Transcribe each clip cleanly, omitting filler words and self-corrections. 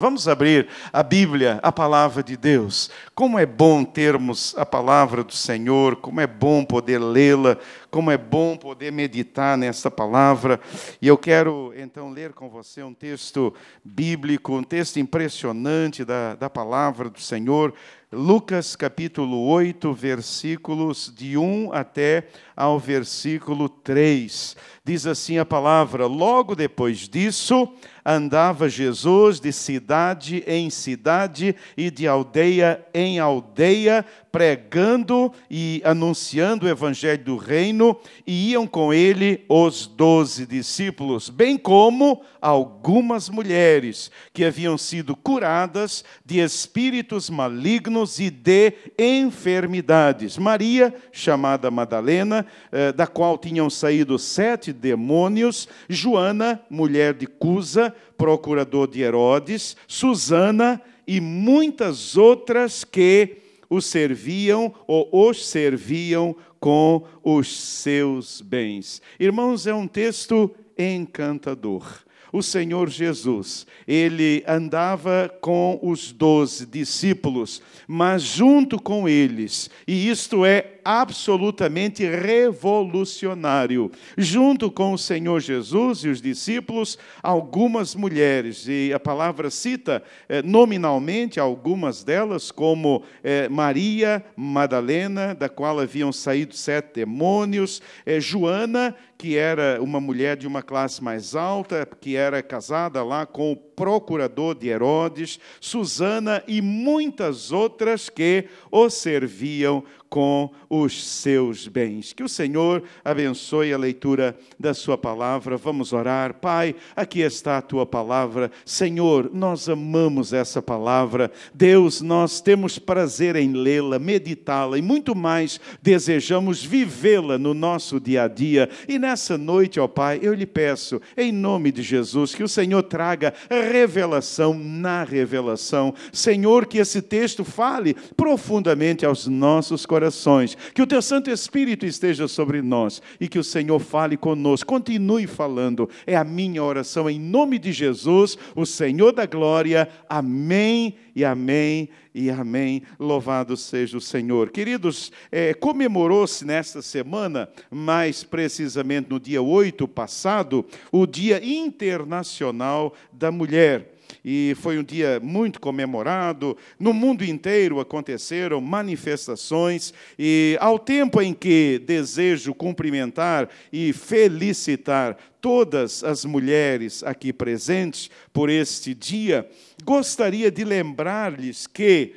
Vamos abrir a Bíblia, a palavra de Deus. Como é bom termos a palavra do Senhor, como é bom poder lê-la, como é bom poder meditar nessa palavra. E eu quero, então, ler com você um texto bíblico, um texto impressionante da palavra do Senhor. Lucas, capítulo 8, versículos de 1 até ao versículo 3. Diz assim a palavra: logo depois disso, andava Jesus de cidade em cidade e de aldeia em aldeia, pregando e anunciando o evangelho do reino, e iam com ele os 12 discípulos, bem como algumas mulheres que haviam sido curadas de espíritos malignos e de enfermidades. Maria, chamada Madalena, da qual tinham saído 7 demônios, Joana, mulher de Cusa, procurador de Herodes, Susana e muitas outras que os serviam com os seus bens. Irmãos, é um texto encantador. O Senhor Jesus, ele andava com os 12 discípulos, mas junto com eles, e isto é absolutamente revolucionário, junto com o Senhor Jesus e os discípulos, algumas mulheres, e a palavra cita nominalmente algumas delas, como Maria Madalena, da qual haviam saído 7 demônios, Joana, que era uma mulher de uma classe mais alta, que era casada lá com o procurador de Herodes, Susana e muitas outras que o serviam com os seus bens. Que o Senhor abençoe a leitura da sua palavra. Vamos orar. Pai, aqui está a tua palavra. Senhor, nós amamos essa palavra. Deus, nós temos prazer em lê-la, meditá-la e muito mais desejamos vivê-la no nosso dia a dia. E nessa noite, ó Pai, eu lhe peço, em nome de Jesus, que o Senhor traga revelação na revelação. Senhor, que esse texto fale profundamente aos nossos corações, que o teu Santo Espírito esteja sobre nós e que o Senhor fale conosco, continue falando. É a minha oração em nome de Jesus, o Senhor da glória. Amém e amém e amém. Louvado seja o Senhor. Queridos, comemorou-se nesta semana, mais precisamente no dia 8 passado, o Dia Internacional da Mulher. E foi um dia muito comemorado, no mundo inteiro aconteceram manifestações, e ao tempo em que desejo cumprimentar e felicitar todas as mulheres aqui presentes por este dia, gostaria de lembrar-lhes que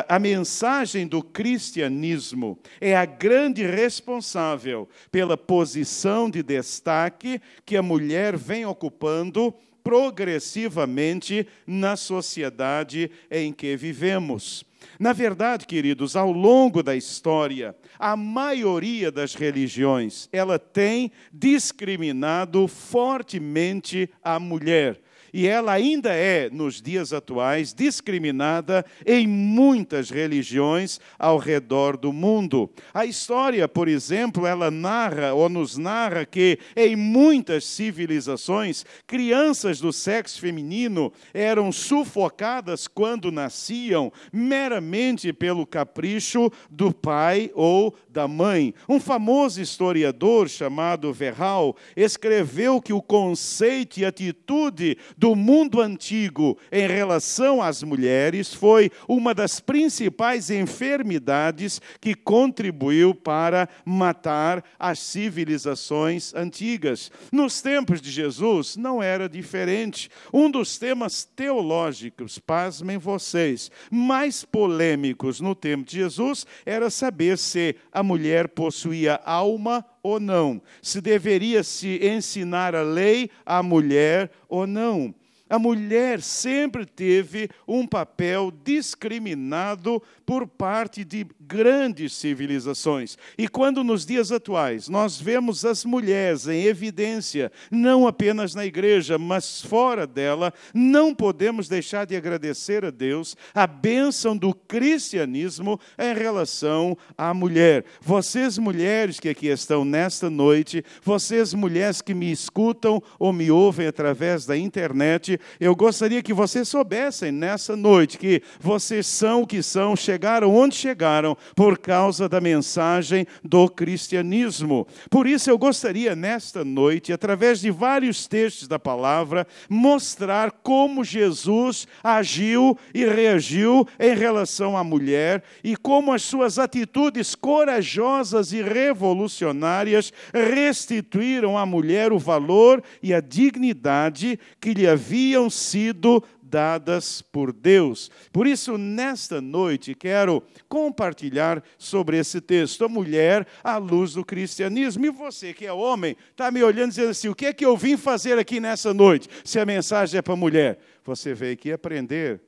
a mensagem do cristianismo é a grande responsável pela posição de destaque que a mulher vem ocupando progressivamente na sociedade em que vivemos. Na verdade, queridos, ao longo da história, a maioria das religiões, ela tem discriminado fortemente a mulher. E ela ainda é, nos dias atuais, discriminada em muitas religiões ao redor do mundo. A história, por exemplo, ela nos narra que em muitas civilizações, crianças do sexo feminino eram sufocadas quando nasciam, meramente pelo capricho do pai ou da mãe. Um famoso historiador chamado Verral escreveu que o conceito e atitude do mundo antigo em relação às mulheres foi uma das principais enfermidades que contribuiu para matar as civilizações antigas. Nos tempos de Jesus não era diferente. Um dos temas teológicos, pasmem vocês, mais polêmicos no tempo de Jesus era saber se a mulher possuía alma ou não, se deveria se ensinar a lei à mulher ou não. A mulher sempre teve um papel discriminado por parte de grandes civilizações. E quando nos dias atuais nós vemos as mulheres em evidência, não apenas na igreja, mas fora dela, não podemos deixar de agradecer a Deus a bênção do cristianismo em relação à mulher. Vocês mulheres que aqui estão nesta noite, vocês mulheres que me escutam ou me ouvem através da internet, eu gostaria que vocês soubessem nessa noite que vocês são o que são, chegaram onde chegaram por causa da mensagem do cristianismo. Por isso eu gostaria nesta noite, através de vários textos da palavra, mostrar como Jesus agiu e reagiu em relação à mulher e como as suas atitudes corajosas e revolucionárias restituíram à mulher o valor e a dignidade que lhe haviam sido dadas por Deus. Por isso, nesta noite, quero compartilhar sobre esse texto, a mulher à luz do cristianismo. E você que é homem, está me olhando dizendo assim, o que é que eu vim fazer aqui nessa noite, se a mensagem é para mulher? Você veio aqui aprender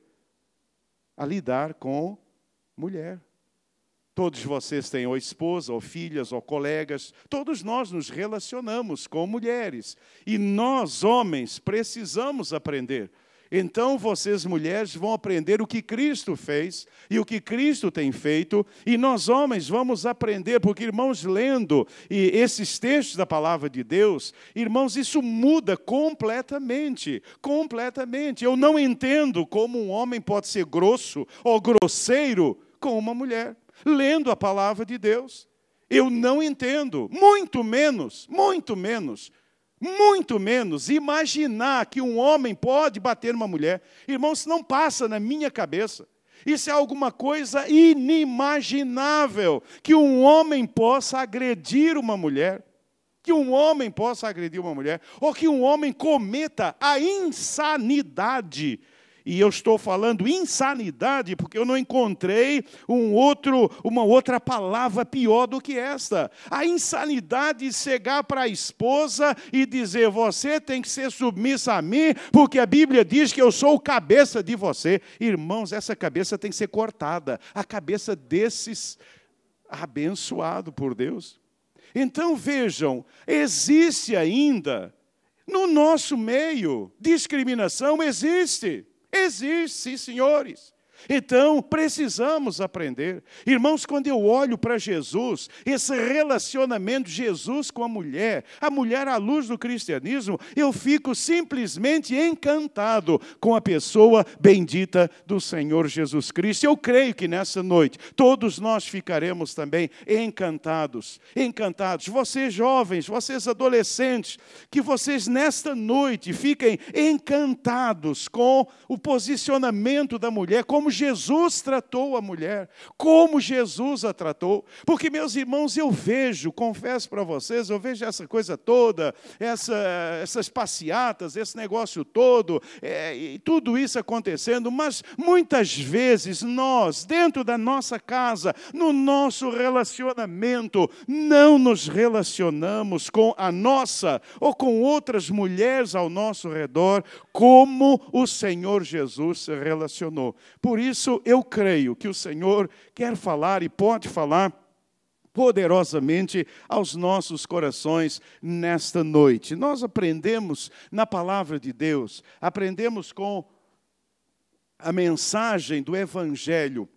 a lidar com mulher. Todos vocês têm ou esposa, ou filhas, ou colegas. Todos nós nos relacionamos com mulheres. E nós, homens, precisamos aprender. Então, vocês, mulheres, vão aprender o que Cristo fez e o que Cristo tem feito. E nós, homens, vamos aprender, porque, irmãos, lendo esses textos da palavra de Deus, irmãos, isso muda completamente. Completamente. Eu não entendo como um homem pode ser grosso ou grosseiro com uma mulher. Lendo a palavra de Deus. Eu não entendo, muito menos imaginar que um homem pode bater uma mulher. Irmãos, isso não passa na minha cabeça. Isso é alguma coisa inimaginável, que um homem possa agredir uma mulher. Que um homem possa agredir uma mulher. Ou que um homem cometa a insanidade. E eu estou falando insanidade porque eu não encontrei uma outra palavra pior do que esta. A insanidade de chegar para a esposa e dizer, você tem que ser submissa a mim, porque a Bíblia diz que eu sou o cabeça de você. Irmãos, essa cabeça tem que ser cortada. A cabeça desses abençoado por Deus. Então vejam, existe ainda, no nosso meio, discriminação existe. Existe, sim, senhores. Então, precisamos aprender. Irmãos, quando eu olho para Jesus, esse relacionamento de Jesus com a mulher à luz do cristianismo, eu fico simplesmente encantado com a pessoa bendita do Senhor Jesus Cristo. Eu creio que nessa noite, todos nós ficaremos também encantados. Encantados. Vocês jovens, vocês adolescentes, que vocês nesta noite fiquem encantados com o posicionamento da mulher, como Jesus tratou a mulher, como Jesus a tratou. Porque, meus irmãos, eu vejo, confesso para vocês, eu vejo essa coisa toda, essas passeatas, esse negócio todo, e tudo isso acontecendo, mas muitas vezes nós, dentro da nossa casa, no nosso relacionamento, não nos relacionamos com a nossa ou com outras mulheres ao nosso redor, como o Senhor Jesus se relacionou. Por isso, eu creio que o Senhor quer falar e pode falar poderosamente aos nossos corações nesta noite. Nós aprendemos na palavra de Deus, aprendemos com a mensagem do Evangelho,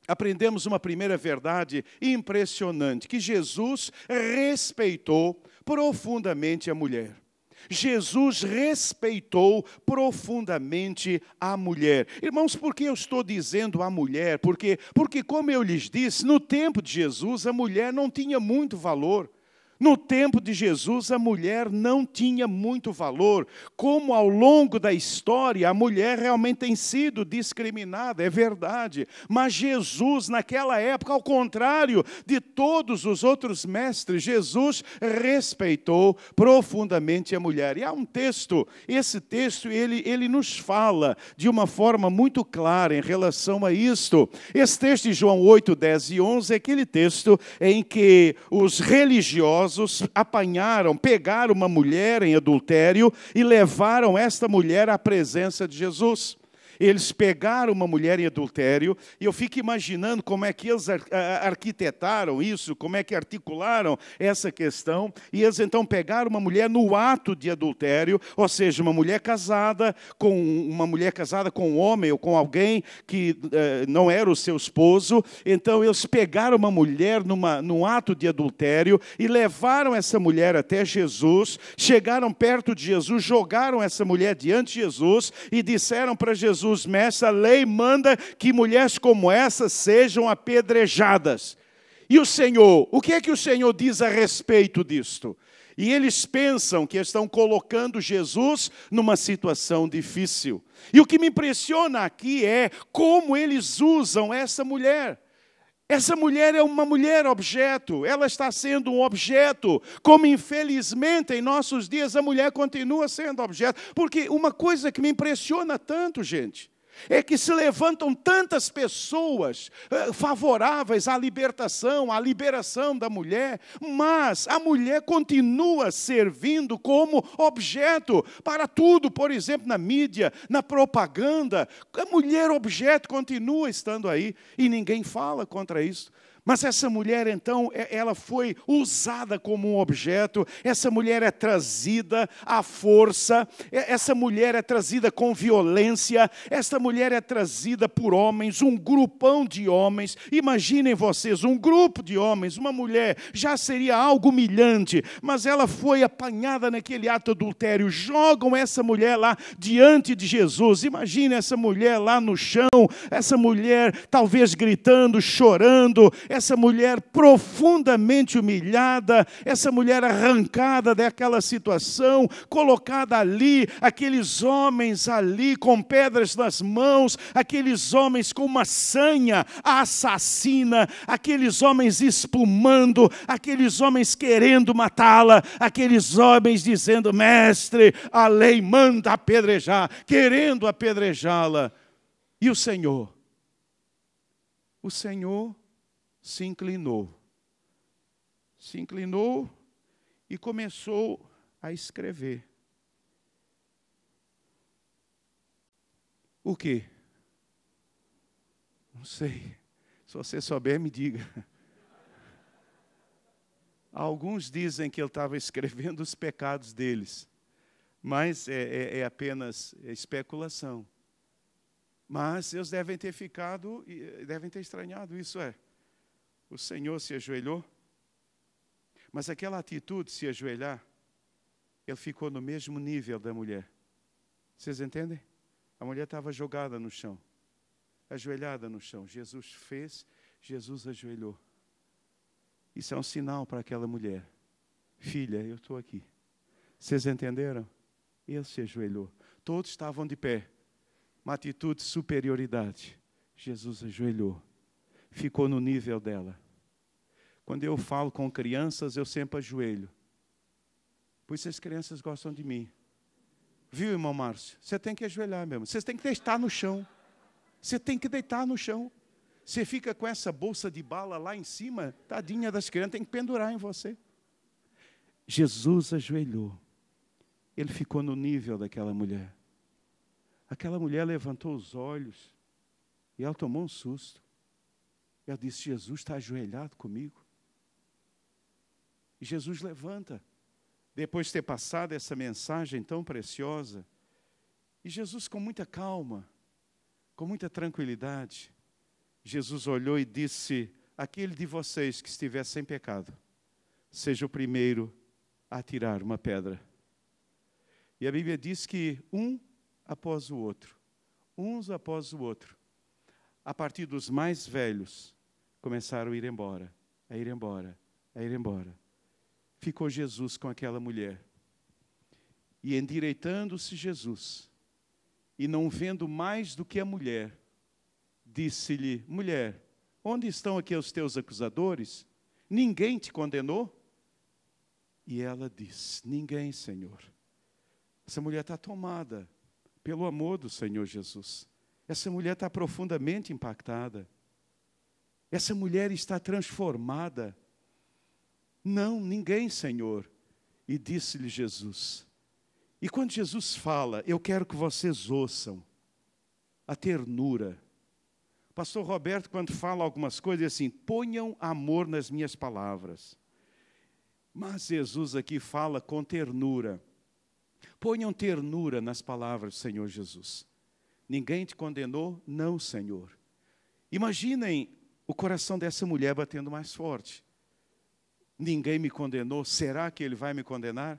aprendemos uma primeira verdade impressionante, que Jesus respeitou profundamente a mulher. Jesus respeitou profundamente a mulher. Irmãos, por que eu estou dizendo a mulher? Porque como eu lhes disse, no tempo de Jesus, a mulher não tinha muito valor. No tempo de Jesus, a mulher não tinha muito valor. Como ao longo da história, a mulher realmente tem sido discriminada, é verdade. Mas Jesus, naquela época, ao contrário de todos os outros mestres, Jesus respeitou profundamente a mulher. E há um texto, esse texto, ele nos fala de uma forma muito clara em relação a isto. Esse texto de João 8, 10 e 11 é aquele texto em que os religiosos pegaram uma mulher em adultério e levaram esta mulher à presença de Jesus. Eles pegaram uma mulher em adultério, e eu fico imaginando como é que eles arquitetaram isso, como é que articularam essa questão, e eles então pegaram uma mulher no ato de adultério, ou seja, uma mulher casada com um homem ou com alguém que não era o seu esposo. Então eles pegaram uma mulher num ato de adultério e levaram essa mulher até Jesus, chegaram perto de Jesus, jogaram essa mulher diante de Jesus e disseram para Jesus: mestre, a lei manda que mulheres como essa sejam apedrejadas. E o Senhor, o que é que o Senhor diz a respeito disto? E eles pensam que estão colocando Jesus numa situação difícil. E o que me impressiona aqui é como eles usam essa mulher. Essa mulher é uma mulher objeto, ela está sendo um objeto, como infelizmente em nossos dias a mulher continua sendo objeto. Porque uma coisa que me impressiona tanto, gente, é que se levantam tantas pessoas favoráveis à libertação, à liberação da mulher, mas a mulher continua servindo como objeto para tudo. Por exemplo, na mídia, na propaganda, a mulher objeto continua estando aí e ninguém fala contra isso. Mas essa mulher, então, ela foi usada como um objeto. Essa mulher é trazida à força. Essa mulher é trazida com violência. Essa mulher é trazida por homens, um grupão de homens. Imaginem vocês, um grupo de homens, uma mulher, já seria algo humilhante. Mas ela foi apanhada naquele ato adultério. Jogam essa mulher lá diante de Jesus. Imagine essa mulher lá no chão. Essa mulher talvez gritando, chorando. Essa mulher profundamente humilhada, essa mulher arrancada daquela situação, colocada ali, aqueles homens ali com pedras nas mãos, aqueles homens com uma sanha assassina, aqueles homens espumando, aqueles homens querendo matá-la, aqueles homens dizendo: mestre, a lei manda apedrejar, querendo apedrejá-la. E o Senhor se inclinou e começou a escrever. O quê? Não sei. Se você souber, me diga. Alguns dizem que ele estava escrevendo os pecados deles, mas é apenas especulação. Mas eles devem ter estranhado isso. O Senhor se ajoelhou, mas aquela atitude de se ajoelhar, ele ficou no mesmo nível da mulher. Vocês entendem? A mulher estava jogada no chão, ajoelhada no chão. Jesus ajoelhou. Isso é um sinal para aquela mulher: filha, eu estou aqui. Vocês entenderam? Ele se ajoelhou. Todos estavam de pé. Uma atitude de superioridade. Jesus ajoelhou. Ficou no nível dela. Quando eu falo com crianças, eu sempre ajoelho. Por isso as crianças gostam de mim. Viu, irmão Márcio? Você tem que ajoelhar mesmo. Você tem que deitar no chão. Você tem que deitar no chão. Você fica com essa bolsa de bala lá em cima, tadinha das crianças, tem que pendurar em você. Jesus ajoelhou. Ele ficou no nível daquela mulher. Aquela mulher levantou os olhos e ela tomou um susto. Ela disse: Jesus está ajoelhado comigo. E Jesus levanta, depois de ter passado essa mensagem tão preciosa. E Jesus, com muita calma, com muita tranquilidade, Jesus olhou e disse: aquele de vocês que estiver sem pecado, seja o primeiro a atirar uma pedra. E a Bíblia diz que uns após o outro, a partir dos mais velhos, começaram a ir embora. Ficou Jesus com aquela mulher. E endireitando-se Jesus, e não vendo mais do que a mulher, disse-lhe: mulher, onde estão aqui os teus acusadores? Ninguém te condenou? E ela disse: ninguém, Senhor. Essa mulher está tomada pelo amor do Senhor Jesus. Essa mulher está profundamente impactada. Essa mulher está transformada. Não, ninguém, Senhor. E disse-lhe Jesus. E quando Jesus fala: eu quero que vocês ouçam. a ternura. O pastor Roberto, quando fala algumas coisas, diz assim, ponham amor nas minhas palavras. Mas Jesus aqui fala com ternura. Ponham ternura nas palavras do Senhor Jesus. Ninguém te condenou? Não, Senhor. Imaginem o coração dessa mulher batendo mais forte. Ninguém me condenou, será que ele vai me condenar?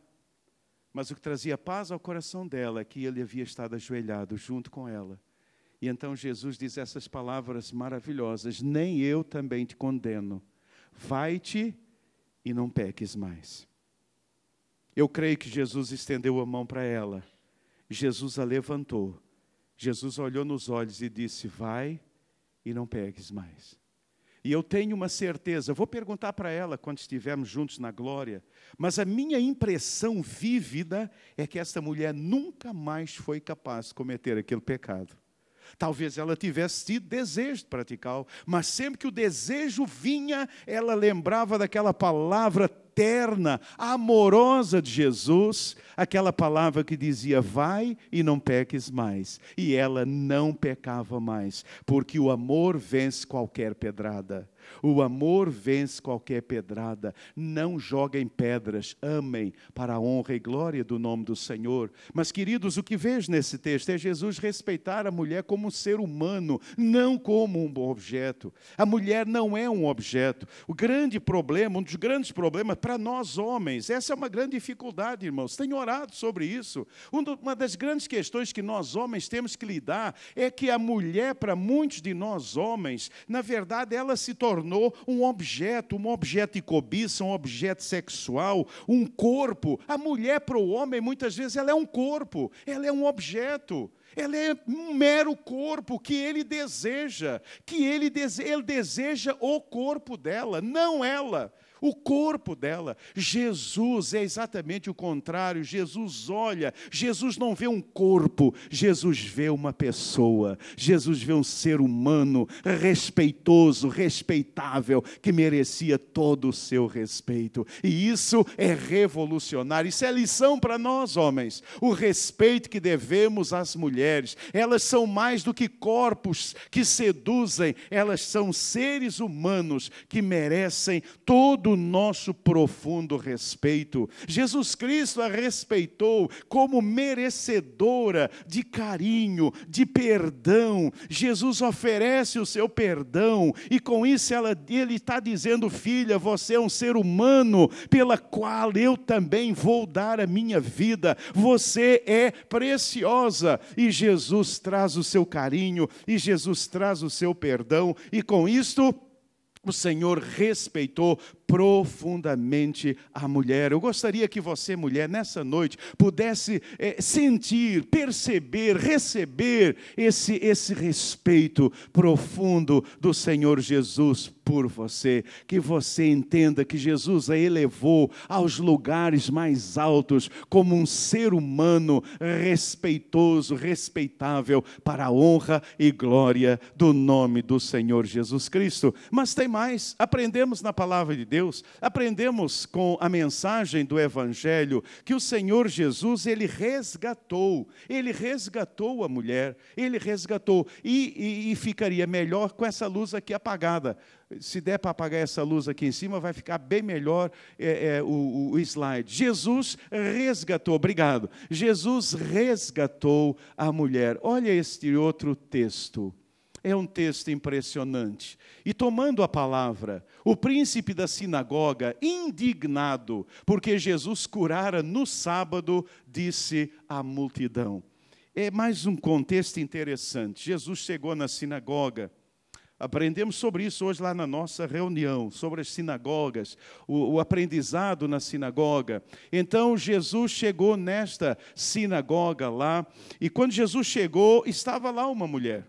Mas o que trazia paz ao coração dela é que ele havia estado ajoelhado junto com ela. E então Jesus diz essas palavras maravilhosas, nem eu também te condeno. Vai-te e não peques mais. Eu creio que Jesus estendeu a mão para ela. Jesus a levantou. Jesus olhou nos olhos e disse, vai e não peques mais. E eu tenho uma certeza, vou perguntar para ela quando estivermos juntos na glória, mas a minha impressão vívida é que essa mulher nunca mais foi capaz de cometer aquele pecado. Talvez ela tivesse tido desejo de praticá-lo, mas sempre que o desejo vinha, ela lembrava daquela palavra terna, amorosa de Jesus, aquela palavra que dizia, vai e não peques mais. E ela não pecava mais, porque o amor vence qualquer pedrada. O amor vence qualquer pedrada. Não joguem pedras, amem para a honra e glória do nome do Senhor. Mas, queridos, o que vejo nesse texto é Jesus respeitar a mulher como um ser humano, não como um objeto. A mulher não é um objeto. O grande problema, um dos grandes problemas para nós homens, essa é uma grande dificuldade, irmãos. Tenho orado sobre isso. Uma das grandes questões que nós homens temos que lidar é que a mulher, para muitos de nós homens, na verdade, ela se tornou um objeto de cobiça, um objeto sexual, um corpo. A mulher para o homem, muitas vezes, ela é um corpo, ela é um objeto. Ela é um mero corpo que ele deseja, ele deseja o corpo dela, não ela. O corpo dela. Jesus é exatamente o contrário. Jesus olha, Jesus não vê um corpo, Jesus vê uma pessoa. Jesus vê um ser humano respeitoso, respeitável, que merecia todo o seu respeito. E isso é revolucionário. Isso é lição para nós, homens. O respeito que devemos às mulheres. Elas são mais do que corpos que seduzem. Elas são seres humanos que merecem todo o nosso profundo respeito. Jesus Cristo a respeitou como merecedora de carinho, de perdão. Jesus oferece o seu perdão e com isso ele está dizendo, filha, você é um ser humano pela qual eu também vou dar a minha vida. Você é preciosa e Jesus traz o seu carinho e Jesus traz o seu perdão e com isto o Senhor respeitou profundamente a mulher. Eu gostaria que você, mulher, nessa noite, pudesse sentir, perceber, receber esse respeito profundo do Senhor Jesus por você. Que você entenda que Jesus a elevou aos lugares mais altos como um ser humano respeitoso, respeitável, para a honra e glória do nome do Senhor Jesus Cristo. Mas tem mais, aprendemos na palavra de Deus, aprendemos com a mensagem do Evangelho que o Senhor Jesus, Ele resgatou a mulher, Ele resgatou, e ficaria melhor com essa luz aqui apagada. Se der para apagar essa luz aqui em cima, vai ficar bem melhor o slide. Jesus resgatou, obrigado, Jesus resgatou a mulher. Olha este outro texto. É um texto impressionante. E tomando a palavra, o príncipe da sinagoga, indignado, porque Jesus curara no sábado, disse à multidão. É mais um contexto interessante. Jesus chegou na sinagoga. Aprendemos sobre isso hoje lá na nossa reunião, sobre as sinagogas, o aprendizado na sinagoga. Então, Jesus chegou nesta sinagoga lá, e quando Jesus chegou, estava lá uma mulher,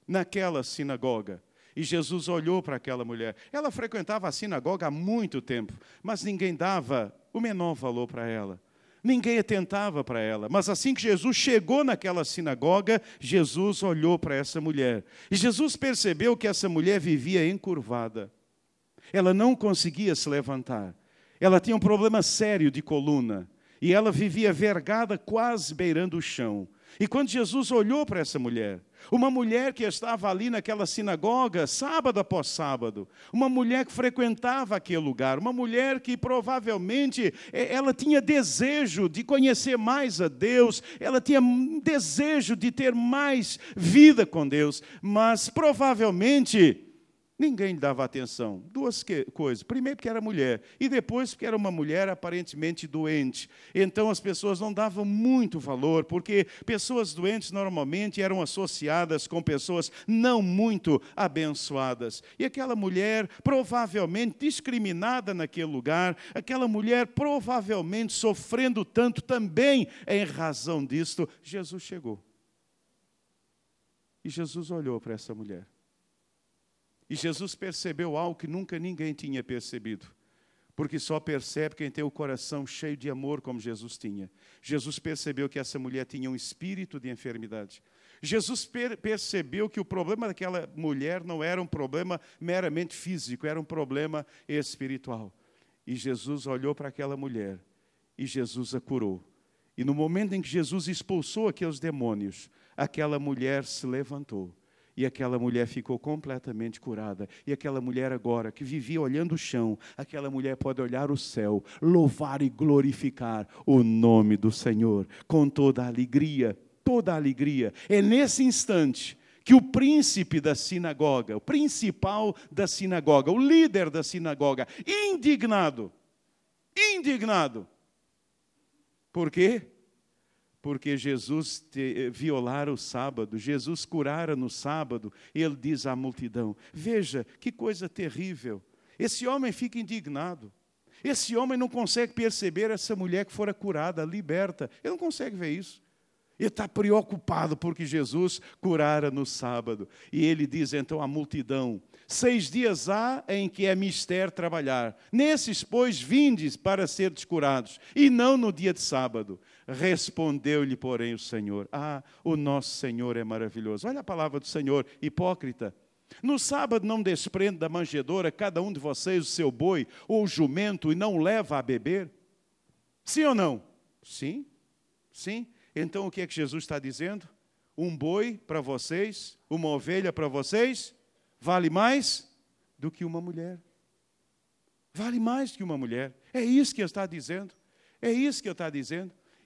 naquela sinagoga. E Jesus olhou para aquela mulher. Ela frequentava a sinagoga há muito tempo, mas ninguém dava o menor valor para ela. Ninguém atentava para ela. Mas assim que Jesus chegou naquela sinagoga, Jesus olhou para essa mulher. E Jesus percebeu que essa mulher vivia encurvada. Ela não conseguia se levantar. Ela tinha um problema sério de coluna. E ela vivia vergada, quase beirando o chão. E quando Jesus olhou para essa mulher, uma mulher que estava ali naquela sinagoga, sábado após sábado, uma mulher que frequentava aquele lugar, uma mulher que provavelmente ela tinha desejo de conhecer mais a Deus, ela tinha desejo de ter mais vida com Deus, mas provavelmente ninguém lhe dava atenção. Duas coisas. Primeiro, porque era mulher. E depois, porque era uma mulher aparentemente doente. Então, as pessoas não davam muito valor, porque pessoas doentes normalmente eram associadas com pessoas não muito abençoadas. E aquela mulher, provavelmente discriminada naquele lugar, aquela mulher provavelmente sofrendo tanto também em razão disto, Jesus chegou. E Jesus olhou para essa mulher. E Jesus percebeu algo que nunca ninguém tinha percebido. Porque só percebe quem tem o coração cheio de amor como Jesus tinha. Jesus percebeu que essa mulher tinha um espírito de enfermidade. Jesus percebeu que o problema daquela mulher não era um problema meramente físico, era um problema espiritual. E Jesus olhou para aquela mulher e Jesus a curou. E no momento em que Jesus expulsou aqueles demônios, aquela mulher se levantou. E aquela mulher ficou completamente curada. E aquela mulher agora, que vivia olhando o chão, aquela mulher pode olhar o céu, louvar e glorificar o nome do Senhor, com toda a alegria, toda a alegria. É nesse instante que o príncipe da sinagoga, o principal da sinagoga, o líder da sinagoga, indignado. Por quê? Porque Jesus violara o sábado, Jesus curara no sábado, ele diz à multidão, veja, que coisa terrível, esse homem fica indignado, esse homem não consegue perceber essa mulher que fora curada, liberta, ele não consegue ver isso, ele está preocupado porque Jesus curara no sábado, e ele diz então à multidão, 6 dias há em que é mister trabalhar, nesses, pois, vindes para seres curados, e não no dia de sábado. Respondeu-lhe, porém, o Senhor, o nosso Senhor é maravilhoso. Olha a palavra do Senhor, hipócrita. No sábado não desprende da manjedoura cada um de vocês o seu boi ou jumento e não leva a beber? Sim ou não? Sim. Então o que é que Jesus está dizendo? Um boi para vocês, uma ovelha para vocês, vale mais do que uma mulher. Vale mais do que uma mulher. É isso que ele está dizendo.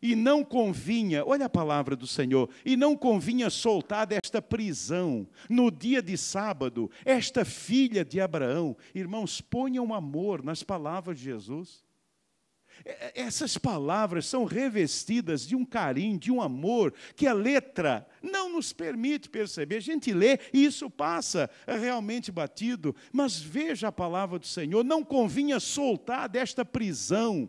E não convinha, olha a palavra do Senhor, e não convinha soltar desta prisão, no dia de sábado, esta filha de Abraão. Irmãos, ponham amor nas palavras de Jesus. Essas palavras são revestidas de um carinho, de um amor, que a letra não nos permite perceber. A gente lê e isso passa realmente batido. Mas veja a palavra do Senhor, não convinha soltar desta prisão,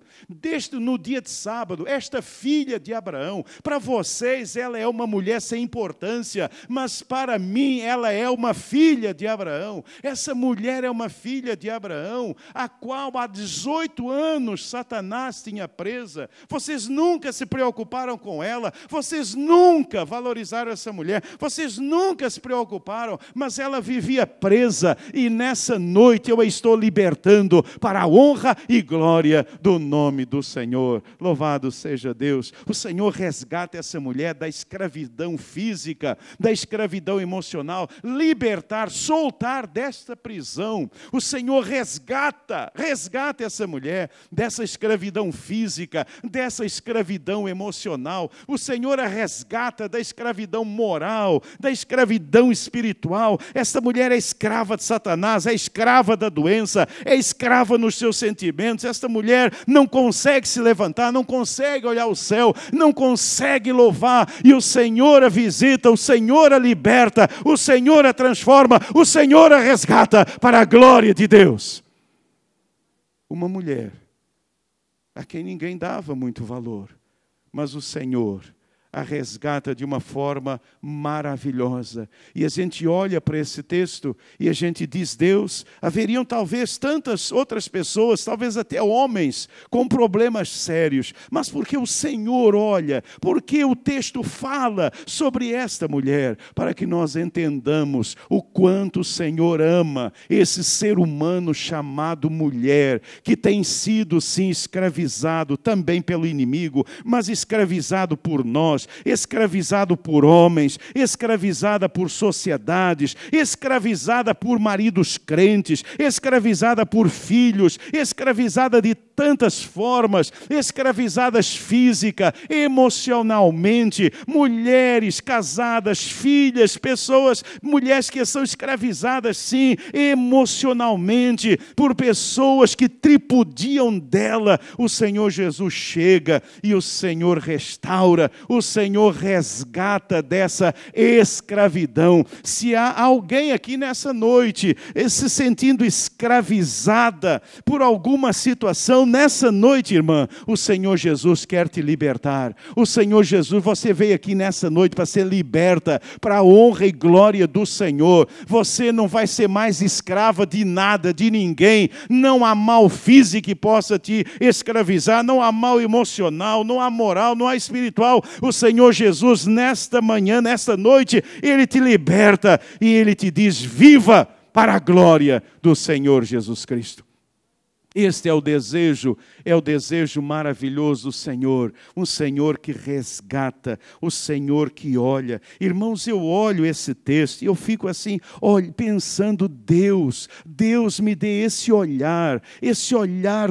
no dia de sábado, esta filha de Abraão. Para vocês ela é uma mulher sem importância, mas para mim ela é uma filha de Abraão. Essa mulher é uma filha de Abraão, a qual há 18 anos Satanás tinha presa. Vocês nunca se preocuparam com ela, vocês nunca valorizaram essa mulher, vocês nunca se preocuparam, mas ela vivia presa, e nessa noite eu a estou libertando para a honra e glória do nome do Senhor. Louvado seja Deus. O Senhor resgata essa mulher da escravidão física, da escravidão emocional, libertar, soltar desta prisão. O Senhor resgata essa mulher dessa escravidão física, dessa escravidão emocional. O Senhor a resgata da escravidão moral, da escravidão espiritual. Essa mulher é escrava de Satanás, é escrava da doença, é escrava nos seus sentimentos. Esta mulher não consegue se levantar, não consegue olhar o céu, não consegue louvar, e o Senhor a visita, o Senhor a liberta, o Senhor a transforma, o Senhor a resgata para a glória de Deus. Uma mulher a quem ninguém dava muito valor, mas o Senhor a resgata de uma forma maravilhosa. E a gente olha para esse texto e a gente diz, Deus, haveriam talvez tantas outras pessoas, talvez até homens, com problemas sérios, mas porque o Senhor olha, porque o texto fala sobre esta mulher, para que nós entendamos o quanto o Senhor ama esse ser humano chamado mulher, que tem sido sim escravizado também pelo inimigo, mas escravizado por nós, pessoas, escravizado por homens, escravizada por sociedades, escravizada por maridos crentes, escravizada por filhos, escravizada de tantas formas, escravizadas física, emocionalmente, mulheres casadas, filhas, pessoas, mulheres que são escravizadas sim, emocionalmente, por pessoas que tripudiam dela. O Senhor Jesus chega e o Senhor restaura, o Senhor resgata dessa escravidão. Se há alguém aqui nessa noite se sentindo escravizada por alguma situação, nessa noite, irmã, o Senhor Jesus quer te libertar. O Senhor Jesus, você veio aqui nessa noite para ser liberta, para a honra e glória do Senhor. Você não vai ser mais escrava de nada, de ninguém. Não há mal físico que possa te escravizar, não há mal emocional, não há moral, não há espiritual. O Senhor Jesus, nesta manhã, nesta noite, Ele te liberta e Ele te diz: viva para a glória do Senhor Jesus Cristo. Este é o desejo maravilhoso do Senhor, um Senhor que resgata, o Senhor que olha. Irmãos, eu olho esse texto e eu fico assim, pensando, Deus me dê esse olhar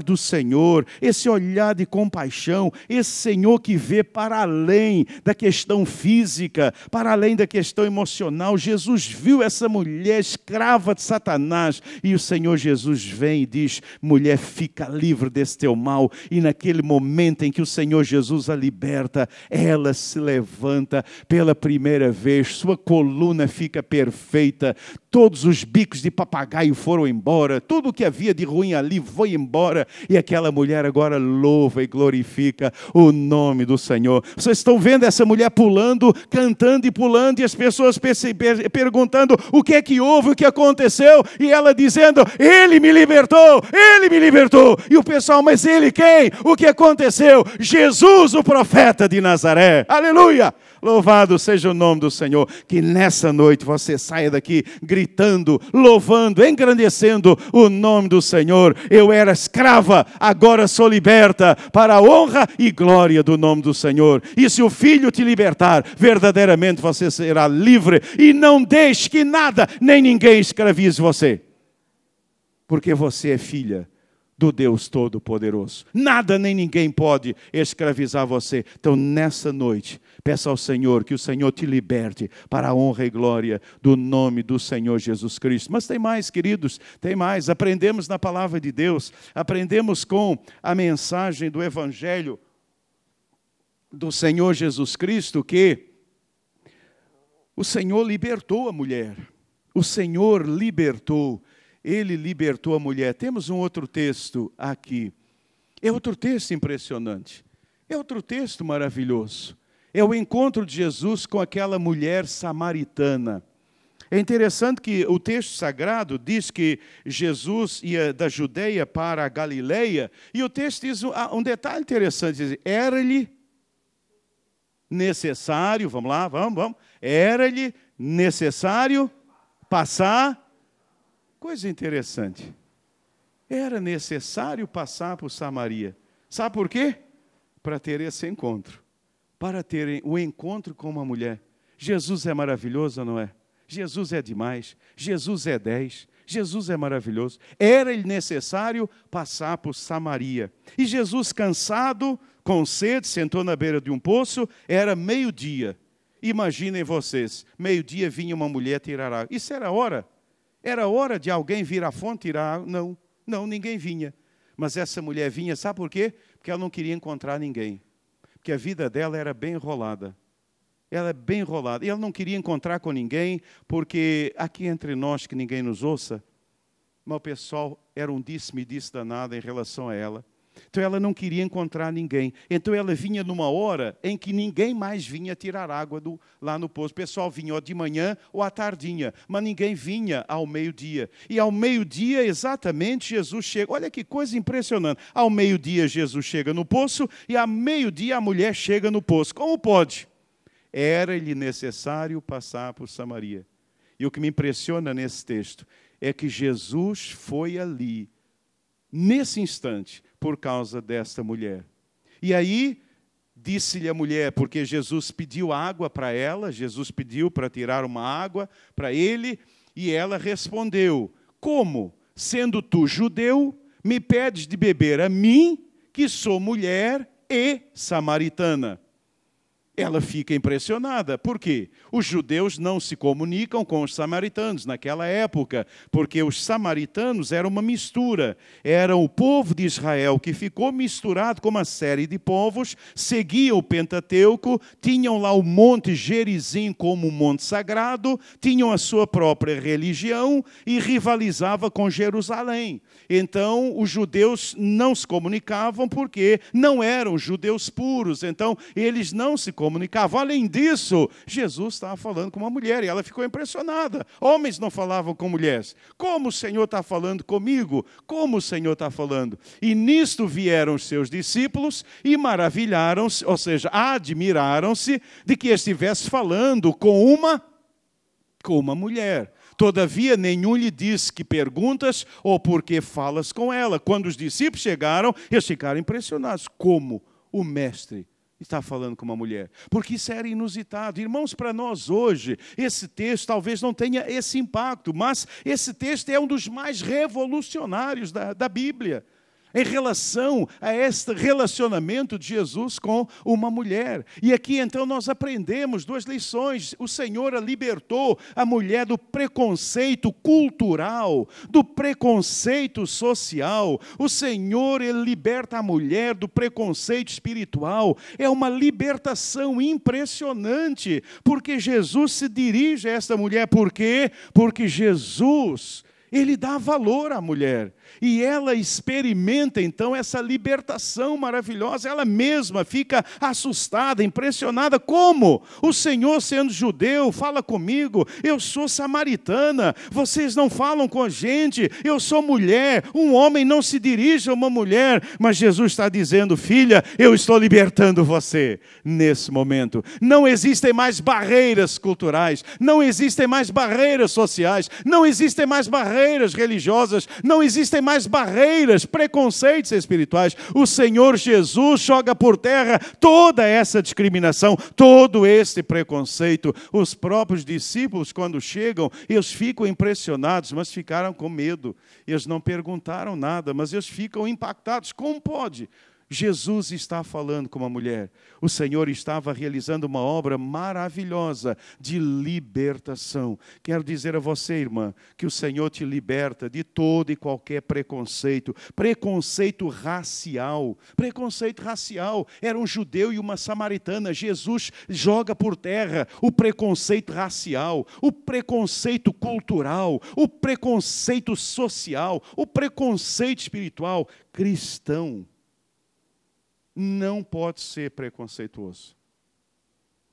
do Senhor, esse olhar de compaixão, esse Senhor que vê para além da questão física, para além da questão emocional. Jesus viu essa mulher escrava de Satanás e o Senhor Jesus vem e diz: mulher, fica livre desse teu mal. E naquele momento em que o Senhor Jesus a liberta, ela se levanta pela primeira vez, sua coluna fica perfeita, todos os bicos de papagaio foram embora, tudo o que havia de ruim ali foi embora, e aquela mulher agora louva e glorifica o nome do Senhor. Vocês estão vendo essa mulher pulando, cantando e pulando, e as pessoas perguntando o que é que houve, o que aconteceu, e ela dizendo: Ele me libertou, Ele me libertou. E o pessoal: mas Ele quem? O que aconteceu? Jesus, o profeta de Nazaré. Aleluia! Louvado seja o nome do Senhor. Que nessa noite você saia daqui gritando, louvando, engrandecendo o nome do Senhor. Eu era escrava, agora sou liberta para a honra e glória do nome do Senhor. E se o Filho te libertar, verdadeiramente você será livre. E não deixe que nada nem ninguém escravize você, porque você é filha do Deus Todo-Poderoso. Nada nem ninguém pode escravizar você. Então, nessa noite, peça ao Senhor que o Senhor te liberte para a honra e glória do nome do Senhor Jesus Cristo. Mas tem mais, queridos, tem mais. Aprendemos na palavra de Deus, aprendemos com a mensagem do Evangelho do Senhor Jesus Cristo que o Senhor libertou a mulher. O Senhor libertou. Ele libertou a mulher. Temos um outro texto aqui. É outro texto impressionante. É outro texto maravilhoso. É o encontro de Jesus com aquela mulher samaritana. É interessante que o texto sagrado diz que Jesus ia da Judeia para a Galileia. E o texto diz um detalhe interessante. Diz: era-lhe necessário, vamos lá, vamos. Era-lhe necessário passar. Coisa interessante. Era necessário passar por Samaria. Sabe por quê? Para ter esse encontro. Para terem o encontro com uma mulher. Jesus é maravilhoso, não é? Jesus é demais. Jesus é 10. Jesus é maravilhoso. Era necessário passar por Samaria. E Jesus, cansado, com sede, sentou na beira de um poço. Era meio-dia. Imaginem vocês, meio-dia vinha uma mulher tirar água. Isso era hora? Era hora de alguém vir à fonte tirar água? Não, ninguém vinha. Mas essa mulher vinha, sabe por quê? Porque ela não queria encontrar ninguém. Porque a vida dela era bem enrolada. Ela é bem enrolada. E ela não queria encontrar com ninguém, porque aqui entre nós, que ninguém nos ouça, mas o pessoal era um disse-me-disse danado em relação a ela. Então ela não queria encontrar ninguém. Então ela vinha numa hora em que ninguém mais vinha tirar água lá no poço. O pessoal vinha ou de manhã ou à tardinha, mas ninguém vinha ao meio-dia. E ao meio-dia, exatamente, Jesus chega. Olha que coisa impressionante. Ao meio-dia Jesus chega no poço e ao meio-dia a mulher chega no poço. Como pode? Era-lhe necessário passar por Samaria. E o que me impressiona nesse texto é que Jesus foi ali, nesse instante, por causa desta mulher. E aí, Disse-lhe a mulher, porque Jesus pediu água para ela, Jesus pediu para tirar uma água para ele, e ela respondeu: como, sendo tu judeu, me pedes de beber a mim, que sou mulher e samaritana? Ela fica impressionada. Por quê? Os judeus não se comunicam com os samaritanos naquela época, porque os samaritanos eram uma mistura. Era o povo de Israel que ficou misturado com uma série de povos, seguiam o Pentateuco, tinham lá o Monte Gerizim como um monte sagrado, tinham a sua própria religião e rivalizava com Jerusalém. Então, os judeus não se comunicavam porque não eram judeus puros, então eles não se comunicavam. Além disso, Jesus estava falando com uma mulher e ela ficou impressionada. Homens não falavam com mulheres. Como o Senhor está falando comigo? Como o Senhor está falando? E nisto vieram os seus discípulos e maravilharam-se, ou seja, admiraram-se de que estivesse falando com uma mulher. Todavia, nenhum lhe disse: que perguntas ou por que falas com ela? Quando os discípulos chegaram, eles ficaram impressionados. Como o mestre está falando com uma mulher? Porque isso era inusitado. Irmãos, para nós hoje, esse texto talvez não tenha esse impacto, mas esse texto é um dos mais revolucionários da Bíblia, em relação a este relacionamento de Jesus com uma mulher. E aqui então nós aprendemos duas lições. O Senhor libertou a mulher do preconceito cultural, do preconceito social. O Senhor, Ele liberta a mulher do preconceito espiritual. É uma libertação impressionante, porque Jesus se dirige a esta mulher. Por quê? Porque Jesus, Ele dá valor à mulher. E ela experimenta, então, essa libertação maravilhosa. Ela mesma fica assustada, impressionada. Como? O Senhor, sendo judeu, fala comigo. Eu sou samaritana. Vocês não falam com a gente. Eu sou mulher. Um homem não se dirige a uma mulher. Mas Jesus está dizendo: filha, eu estou libertando você nesse momento. Não existem mais barreiras culturais. Não existem mais barreiras sociais. Não existem mais barreiras religiosas. Não existem mais barreiras, preconceitos espirituais. O Senhor Jesus joga por terra toda essa discriminação, todo esse preconceito. Os próprios discípulos, quando chegam, eles ficam impressionados, mas ficaram com medo. Eles não perguntaram nada, mas eles ficam impactados. Como pode? Jesus está falando com uma mulher. O Senhor estava realizando uma obra maravilhosa de libertação. Quero dizer a você, irmã, que o Senhor te liberta de todo e qualquer preconceito. Preconceito racial. Preconceito racial. Era um judeu e uma samaritana. Jesus joga por terra o preconceito racial, o preconceito cultural, o preconceito social, o preconceito espiritual. Cristão não pode ser preconceituoso.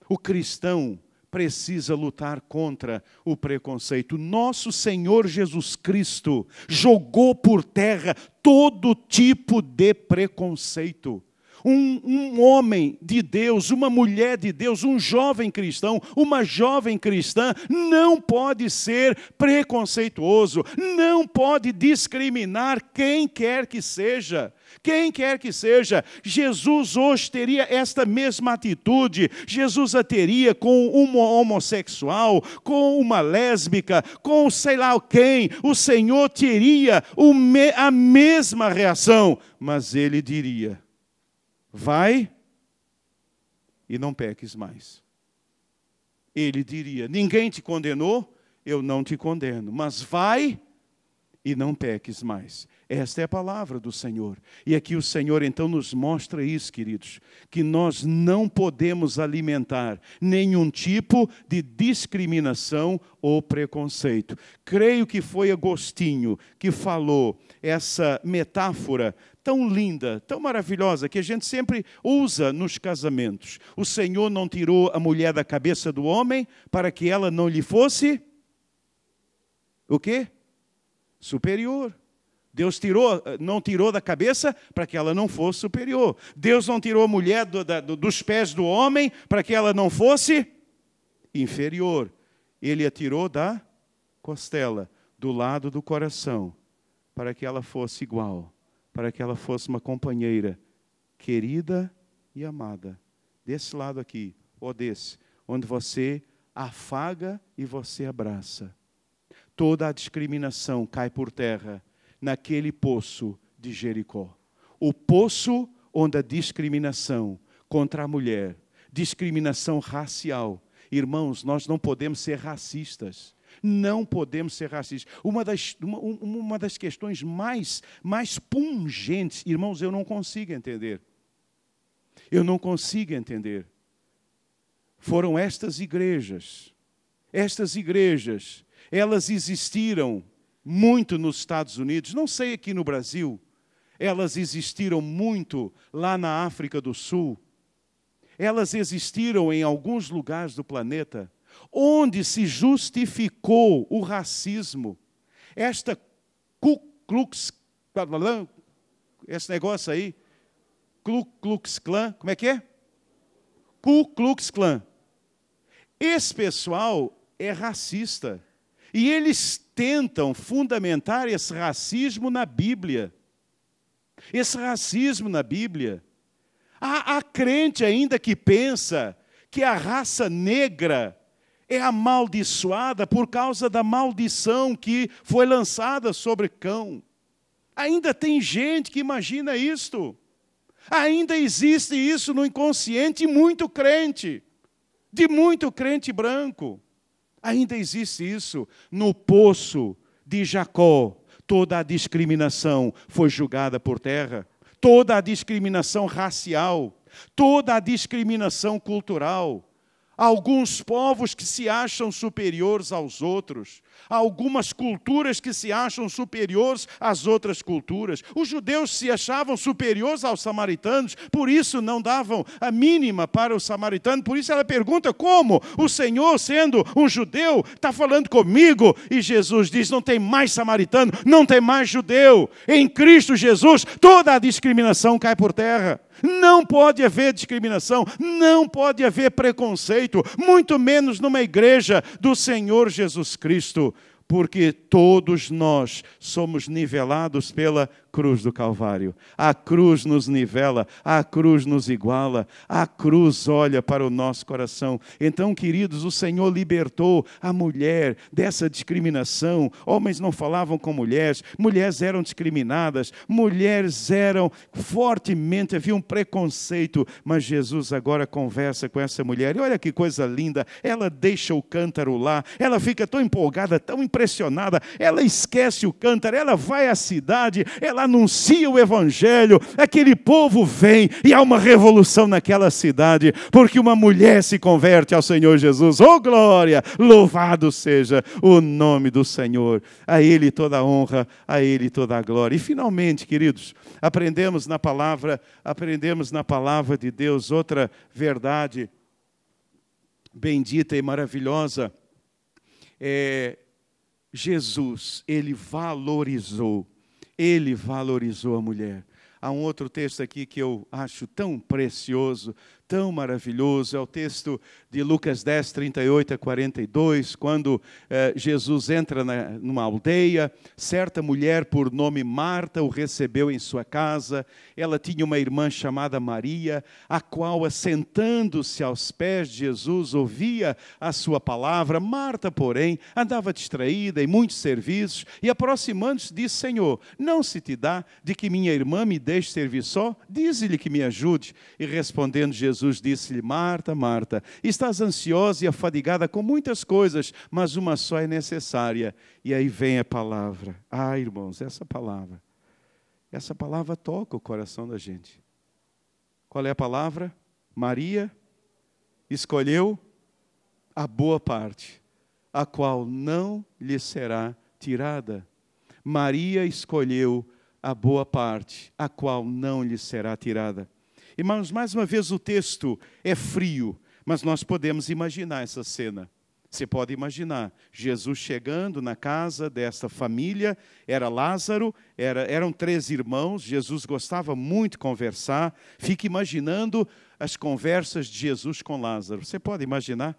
O cristão precisa lutar contra o preconceito. Nosso Senhor Jesus Cristo jogou por terra todo tipo de preconceito. Um homem de Deus, uma mulher de Deus, um jovem cristão, uma jovem cristã não pode ser preconceituoso, não pode discriminar quem quer que seja. Quem quer que seja. Jesus hoje teria esta mesma atitude. Jesus a teria com um homossexual, com uma lésbica, com sei lá quem. O Senhor teria a mesma reação, mas Ele diria: vai e não peques mais. Ele diria: ninguém te condenou, eu não te condeno, mas vai e não peques mais. Esta é a palavra do Senhor. E aqui o Senhor então nos mostra isso, queridos, que nós não podemos alimentar nenhum tipo de discriminação ou preconceito. Creio que foi Agostinho que falou essa metáfora tão linda, tão maravilhosa, que a gente sempre usa nos casamentos. O Senhor não tirou a mulher da cabeça do homem para que ela não lhe fosse o quê? Superior. Deus não tirou da cabeça para que ela não fosse superior. Deus não tirou a mulher dos pés do homem para que ela não fosse inferior. Ele a tirou da costela, do lado do coração, para que ela fosse igual, para que ela fosse uma companheira querida e amada. desse lado aqui, ou desse, onde você afaga e você abraça. Toda a discriminação cai por terra naquele poço de Jericó. O poço onde a discriminação contra a mulher, discriminação racial. Irmãos, nós não podemos ser racistas. Não podemos ser racistas. Uma das questões mais pungentes, irmãos, eu não consigo entender. Eu não consigo entender. Foram estas igrejas, elas existiram muito nos Estados Unidos, não sei aqui no Brasil, elas existiram muito lá na África do Sul, elas existiram em alguns lugares do planeta, onde se justificou o racismo. Esta Ku Klux, esse negócio aí, Ku Klux Klan, como é que é? Ku Klux Klan. Esse pessoal é racista. E eles tentam fundamentar esse racismo na Bíblia. Esse racismo na Bíblia. Há crente ainda que pensa que a raça negra é amaldiçoada por causa da maldição que foi lançada sobre Cão. Ainda tem gente que imagina isto. Ainda existe isso no inconsciente de muito crente branco. Ainda existe isso. No poço de Jacó, toda a discriminação foi julgada por terra. Toda a discriminação racial, toda a discriminação cultural. Alguns povos que se acham superiores aos outros. Algumas culturas que se acham superiores às outras culturas. Os judeus se achavam superiores aos samaritanos, por isso não davam a mínima para o samaritano. Por isso ela pergunta como o Senhor, sendo um judeu, está falando comigo. E Jesus diz, não tem mais samaritano, não tem mais judeu. Em Cristo Jesus, toda a discriminação cai por terra. Não pode haver discriminação, não pode haver preconceito, muito menos numa igreja do Senhor Jesus Cristo, porque todos nós somos nivelados pela cruz do Calvário. A cruz nos nivela, a cruz nos iguala, a cruz olha para o nosso coração. Então, queridos, o Senhor libertou a mulher dessa discriminação. Homens não falavam com mulheres, mulheres eram discriminadas, mulheres eram fortemente, havia um preconceito, mas Jesus agora conversa com essa mulher. E olha que coisa linda, ela deixa o cântaro lá, ela fica tão empolgada, tão impressionada, ela esquece o cântaro, ela vai à cidade, ela anuncia o evangelho, aquele povo vem e há uma revolução naquela cidade, porque uma mulher se converte ao Senhor Jesus. Oh glória, louvado seja o nome do Senhor, a Ele toda a honra, a Ele toda a glória. E finalmente, queridos, aprendemos na palavra de Deus outra verdade bendita e maravilhosa. Jesus, Ele valorizou a mulher. Há um outro texto aqui que eu acho tão precioso, tão maravilhoso, é o texto de Lucas 10, 38 a 42, quando Jesus entra numa aldeia, certa mulher por nome Marta o recebeu em sua casa, ela tinha uma irmã chamada Maria, a qual, assentando-se aos pés de Jesus, ouvia a sua palavra. Marta, porém, andava distraída em muitos serviços, e aproximando-se disse, Senhor, não se te dá de que minha irmã me deixe servir só? Dize-lhe que me ajude. E respondendo Jesus, disse-lhe, Marta, Marta, estás ansiosa e afadigada com muitas coisas, mas uma só é necessária. E aí vem a palavra. Ah, irmãos, essa palavra toca o coração da gente. Qual é a palavra? Maria escolheu a boa parte, a qual não lhe será tirada. Maria escolheu a boa parte, a qual não lhe será tirada. Irmãos, mais uma vez o texto é frio, mas nós podemos imaginar essa cena. Você pode imaginar, Jesus chegando na casa desta família, era Lázaro, eram 3 irmãos, Jesus gostava muito de conversar, fica imaginando as conversas de Jesus com Lázaro. Você pode imaginar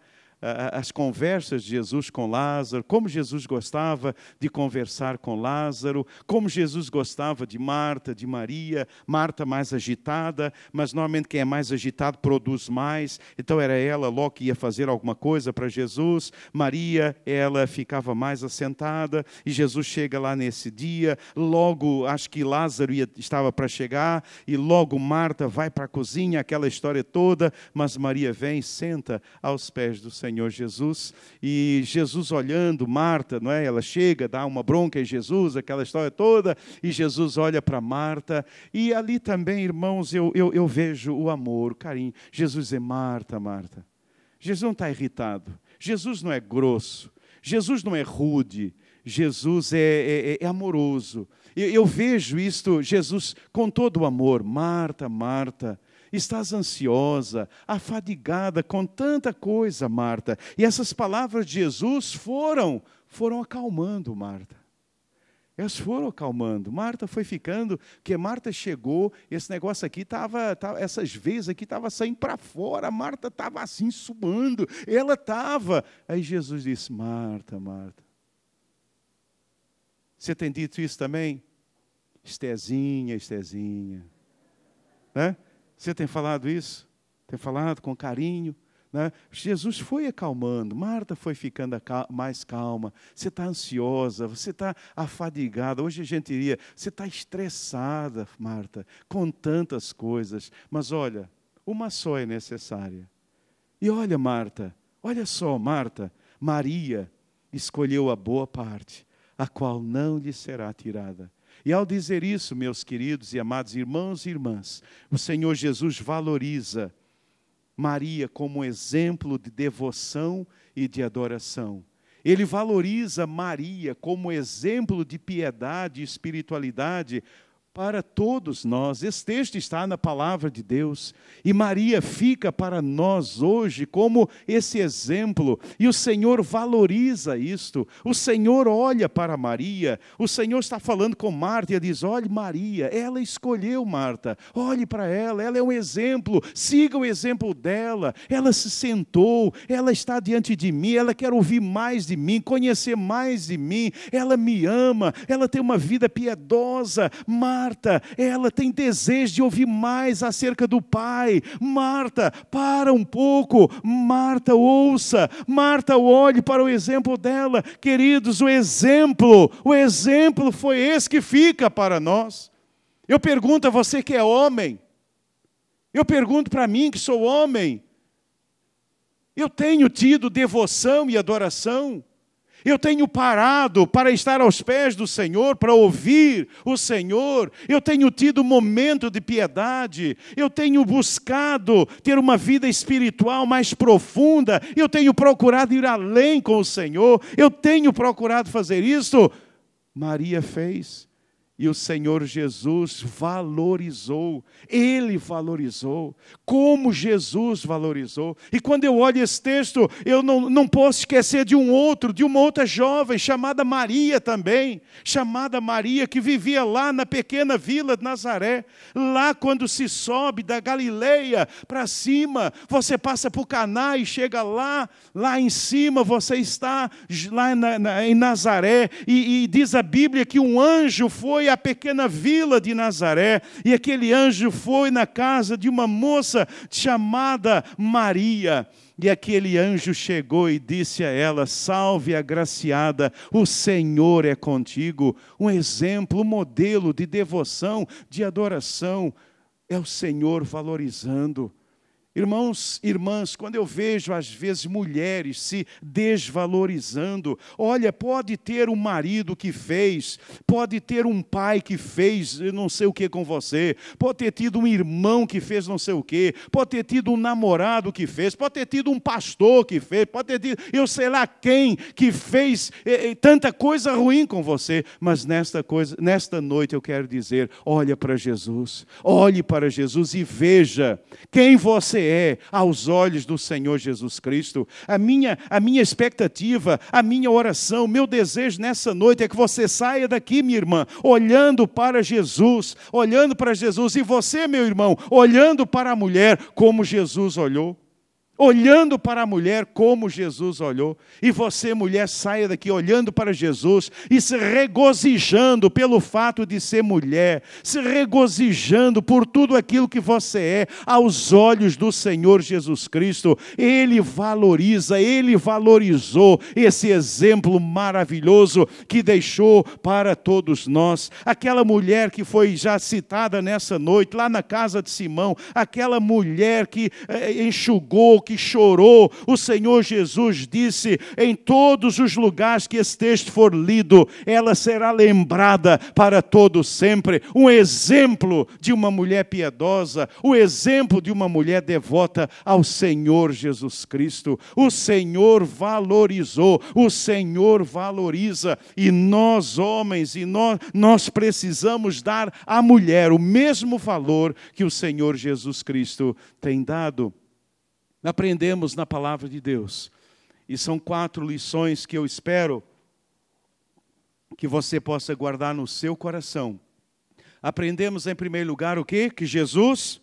as conversas de Jesus com Lázaro, como Jesus gostava de conversar com Lázaro, como Jesus gostava de Marta, de Maria, Marta mais agitada, mas normalmente quem é mais agitado produz mais, então era ela logo que ia fazer alguma coisa para Jesus. Maria, ela ficava mais assentada, e Jesus chega lá nesse dia, logo acho que Lázaro estava para chegar, e logo Marta vai para a cozinha, aquela história toda, mas Maria vem e senta aos pés do Senhor Jesus, e Jesus olhando Marta, não é? Ela chega, dá uma bronca em Jesus, aquela história toda, e Jesus olha para Marta, e ali também, irmãos, eu vejo o amor, o carinho. Jesus diz: Marta, Marta. Jesus não está irritado, Jesus não é grosso, Jesus não é rude, Jesus é amoroso. Eu vejo isto, Jesus com todo o amor. Marta, Marta, estás ansiosa, afadigada com tanta coisa, Marta. E essas palavras de Jesus foram acalmando Marta. Elas foram acalmando. Marta foi ficando, porque Marta chegou, esse negócio aqui essas veias aqui estavam saindo para fora, Marta estava assim suando, ela estava. Aí Jesus disse: Marta, Marta. Você tem dito isso também? Estezinha, Estezinha. Né? Você tem falado isso? Tem falado com carinho? Né? Jesus foi acalmando, Marta foi ficando mais calma. Você está ansiosa, você está afadigada. Hoje a gente diria: você está estressada, Marta, com tantas coisas. Mas olha, uma só é necessária. E olha, Marta, olha só, Marta, Maria escolheu a boa parte, a qual não lhe será tirada. E ao dizer isso, meus queridos e amados irmãos e irmãs, o Senhor Jesus valoriza Maria como exemplo de devoção e de adoração. Ele valoriza Maria como exemplo de piedade e espiritualidade para todos nós. Esse texto está na palavra de Deus, e Maria fica para nós hoje como esse exemplo, e o Senhor valoriza isto. O Senhor olha para Maria, o Senhor está falando com Marta e diz: olhe Maria, ela escolheu Marta, olhe para ela é um exemplo, siga o exemplo dela. Ela se sentou, ela está diante de mim, ela quer ouvir mais de mim, conhecer mais de mim, ela me ama, ela tem uma vida piedosa. Marta, ela tem desejo de ouvir mais acerca do Pai. Marta, para um pouco. Marta, ouça. Marta, olhe para o exemplo dela. Queridos, o exemplo foi esse que fica para nós. Eu pergunto a você que é homem, eu pergunto para mim que sou homem, eu tenho tido devoção e adoração? Eu tenho parado para estar aos pés do Senhor, para ouvir o Senhor. Eu tenho tido um momento de piedade. Eu tenho buscado ter uma vida espiritual mais profunda. Eu tenho procurado ir além com o Senhor. Eu tenho procurado fazer isso. Maria fez. E o Senhor Jesus valorizou, Ele valorizou, como Jesus valorizou. E quando eu olho esse texto, eu não posso esquecer de uma outra jovem, chamada Maria também. Chamada Maria, que vivia lá na pequena vila de Nazaré. Lá quando se sobe da Galileia para cima, você passa por Caná e chega lá em cima você está lá em Nazaré. E diz a Bíblia que um anjo foi à pequena vila de Nazaré, e aquele anjo foi na casa de uma moça chamada Maria, e aquele anjo chegou e disse a ela: salve agraciada, o Senhor é contigo. Um exemplo, um modelo de devoção, de adoração, é o Senhor valorizando. Irmãos, irmãs, quando eu vejo às vezes mulheres se desvalorizando, olha, pode ter um marido que fez, pode ter um pai que fez não sei o que com você, pode ter tido um irmão que fez não sei o que, pode ter tido um namorado que fez, pode ter tido um pastor que fez, pode ter tido eu sei lá quem que fez tanta coisa ruim com você, mas nesta noite eu quero dizer: olha para Jesus, olhe para Jesus e veja quem você é aos olhos do Senhor Jesus Cristo. A minha expectativa, a minha oração, meu desejo nessa noite é que você saia daqui, minha irmã, olhando para Jesus, e você, meu irmão, olhando para a mulher como Jesus olhou. olhando para a mulher como Jesus olhou. E você, mulher, saia daqui olhando para Jesus e se regozijando pelo fato de ser mulher, se regozijando por tudo aquilo que você é, aos olhos do Senhor Jesus Cristo. Ele valoriza, Ele valorizou esse exemplo maravilhoso que deixou para todos nós. Aquela mulher que foi já citada nessa noite, lá na casa de Simão, aquela mulher que enxugou, que chorou, o Senhor Jesus disse: em todos os lugares que esse texto for lido, ela será lembrada para todo sempre. Um exemplo de uma mulher piedosa, o exemplo de uma mulher devota ao Senhor Jesus Cristo. O Senhor valorizou, o Senhor valoriza, e nós homens, e nós precisamos dar à mulher o mesmo valor que o Senhor Jesus Cristo tem dado. Aprendemos na palavra de Deus, e são 4 lições que eu espero que você possa guardar no seu coração. Aprendemos em primeiro lugar o quê? Que Jesus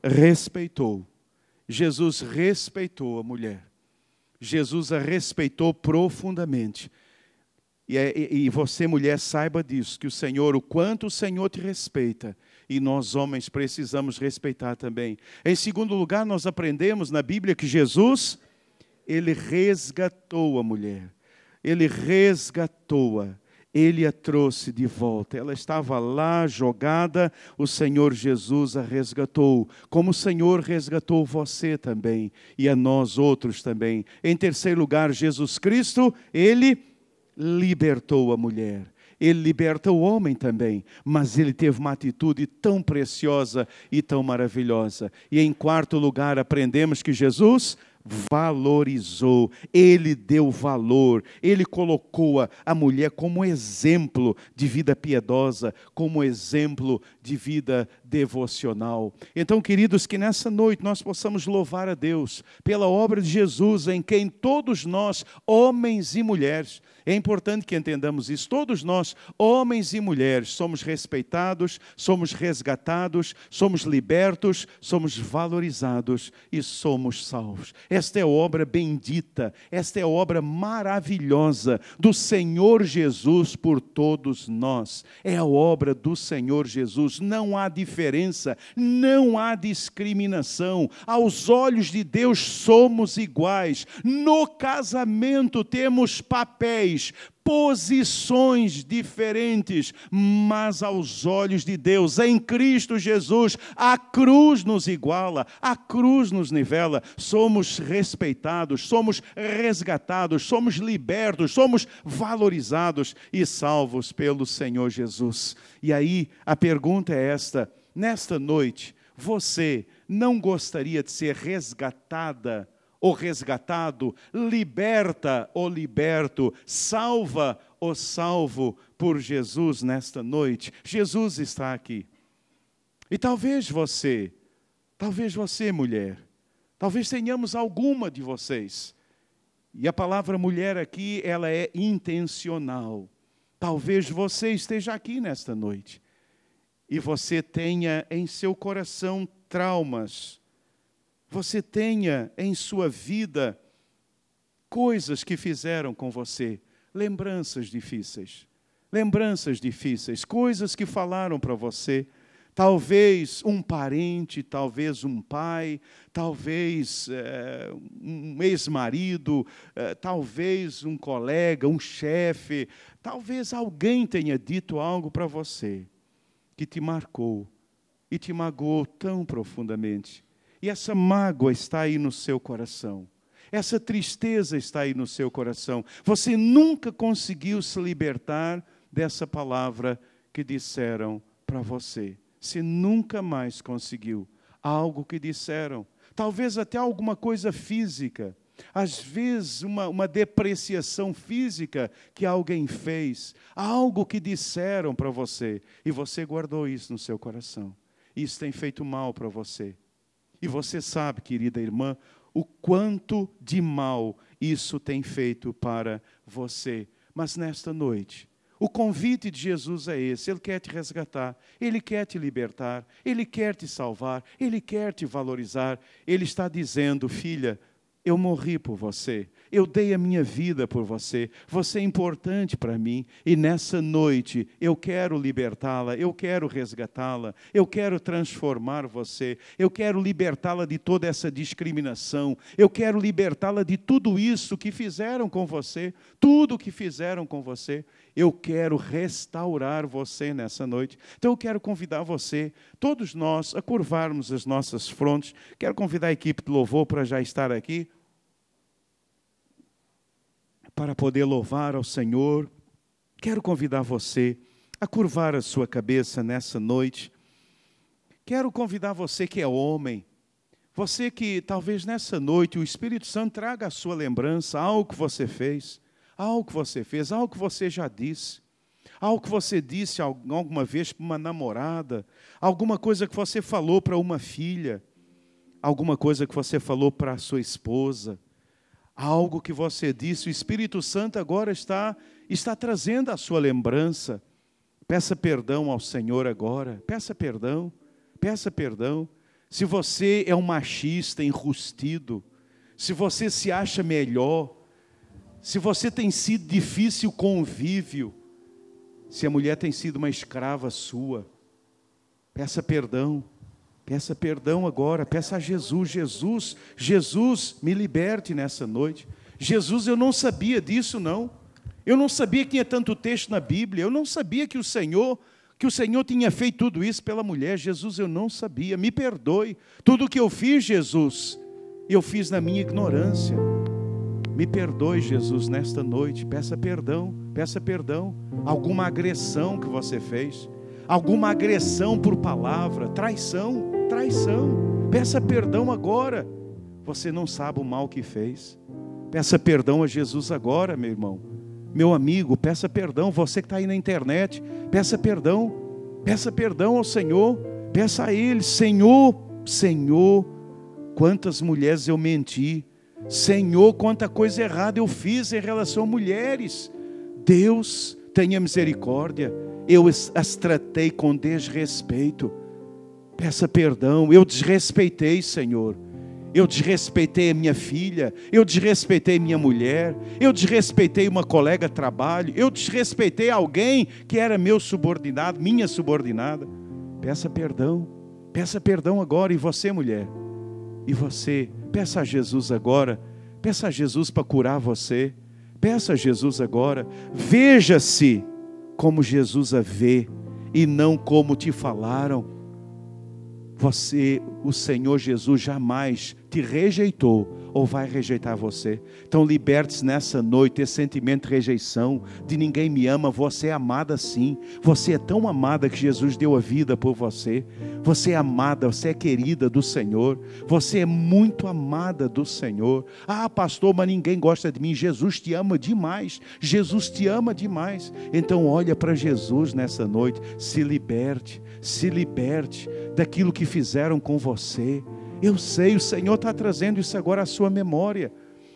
respeitou. Jesus respeitou a mulher. Jesus a respeitou profundamente. E você, mulher, saiba disso, que o quanto o Senhor te respeita, e nós, homens, precisamos respeitar também. Em segundo lugar, nós aprendemos na Bíblia que Jesus, Ele resgatou a mulher. Ele resgatou-a. Ele a trouxe de volta. Ela estava lá jogada, o Senhor Jesus a resgatou. Como o Senhor resgatou você também, e a nós outros também. Em terceiro lugar, Jesus Cristo, Ele libertou a mulher. Ele liberta o homem também, mas ele teve uma atitude tão preciosa e tão maravilhosa. E em quarto lugar, aprendemos que Jesus valorizou, Ele deu valor, Ele colocou a mulher como exemplo de vida piedosa, como exemplo de vida devocional. Então, queridos, que nessa noite nós possamos louvar a Deus pela obra de Jesus, em quem todos nós, homens e mulheres, é importante que entendamos isso, todos nós, homens e mulheres, somos respeitados, somos resgatados, somos libertos, somos valorizados e somos salvos. Esta é a obra bendita, esta é a obra maravilhosa do Senhor Jesus por todos nós. É a obra do Senhor Jesus, não há diferença, não há discriminação. Aos olhos de Deus somos iguais. No casamento temos papéis, posições diferentes, mas aos olhos de Deus, em Cristo Jesus, a cruz nos iguala, a cruz nos nivela. Somos respeitados, somos resgatados, somos libertos, somos valorizados e salvos pelo Senhor Jesus. E aí a pergunta é esta: nesta noite, você não gostaria de ser resgatada ou resgatado, liberta ou liberto, salva ou salvo por Jesus nesta noite? Jesus está aqui. E talvez você, mulher, talvez tenhamos alguma de vocês, e a palavra mulher aqui, ela é intencional. Talvez você esteja aqui nesta noite, e você tenha em seu coração traumas, você tenha em sua vida coisas que fizeram com você, lembranças difíceis, coisas que falaram para você. Talvez um parente, talvez um pai, talvez um ex-marido, talvez um colega, um chefe, talvez alguém tenha dito algo para você que te marcou e te magoou tão profundamente. E essa mágoa está aí no seu coração. Essa tristeza está aí no seu coração. Você nunca conseguiu se libertar dessa palavra que disseram para você. Você nunca mais conseguiu. Algo que disseram. Talvez até alguma coisa física. Às vezes uma depreciação física que alguém fez. Algo que disseram para você. E você guardou isso no seu coração. Isso tem feito mal para você. E você sabe, querida irmã, o quanto de mal isso tem feito para você. Mas nesta noite, O convite de Jesus é esse, Ele quer te resgatar, Ele quer te libertar, Ele quer te salvar, Ele quer te valorizar. Ele está dizendo, filha, eu morri por você, eu dei a minha vida por você, você é importante para mim, e nessa noite eu quero libertá-la, eu quero resgatá-la, eu quero transformar você, eu quero libertá-la de toda essa discriminação, eu quero libertá-la de tudo isso que fizeram com você, tudo que fizeram com você. Eu quero restaurar você nessa noite. Então eu quero convidar você, todos nós, a curvarmos as nossas frontes. Quero convidar a equipe de louvor para já estar aqui, para poder louvar ao Senhor. Quero convidar você a curvar a sua cabeça nessa noite. Quero convidar você que é homem, você que talvez nessa noite o Espírito Santo traga à sua lembrança algo que você fez, algo que você fez, algo que você já disse, algo que você disse alguma vez para uma namorada, alguma coisa que você falou para uma filha, alguma coisa que você falou para a sua esposa, algo que você disse, o Espírito Santo agora está trazendo à sua lembrança. Peça perdão ao Senhor agora, peça perdão, peça perdão. Se você é um machista enrustido, se você se acha melhor, se você tem sido difícil convívio, se a mulher tem sido uma escrava sua, peça perdão agora, peça a Jesus, Jesus, me liberte nessa noite. Jesus, eu não sabia disso não, eu não sabia que tinha tanto texto na Bíblia, eu não sabia que o Senhor tinha feito tudo isso pela mulher. Jesus, eu não sabia, me perdoe, tudo o que eu fiz, Jesus, eu fiz na minha ignorância. Me perdoe, Jesus, nesta noite. Peça perdão. Alguma agressão que você fez, alguma agressão por palavra, traição. Peça perdão agora. Você não sabe o mal que fez. Peça perdão a Jesus agora, meu irmão. Meu amigo, peça perdão. Você que está aí na internet, peça perdão. Peça perdão ao Senhor. Peça a Ele, Senhor, quantas mulheres eu menti. Senhor, quanta coisa errada eu fiz em relação a mulheres. Deus, tenha misericórdia. Eu as tratei com desrespeito. Peça perdão. Eu desrespeitei, Senhor. Eu desrespeitei a minha filha. Eu desrespeitei minha mulher. Eu desrespeitei uma colega de trabalho. Eu desrespeitei alguém que era meu subordinado, minha subordinada. Peça perdão. Peça perdão agora. E você, mulher? E você? Peça a Jesus agora, peça a Jesus para curar você, peça a Jesus agora, veja-se como Jesus a vê e não como te falaram. O Senhor Jesus jamais te rejeitou ou vai rejeitar você. Então liberte-se nessa noite desse sentimento de rejeição, de ninguém me ama. Você é amada sim, você é tão amada que Jesus deu a vida por você. Você é amada, você é querida do Senhor, você é muito amada do Senhor. Ah, pastor, mas ninguém gosta de mim. Jesus te ama demais, Jesus te ama demais. Então olha para Jesus nessa noite, se liberte daquilo que fizeram com você. Eu sei, o Senhor está trazendo isso agora à sua memória,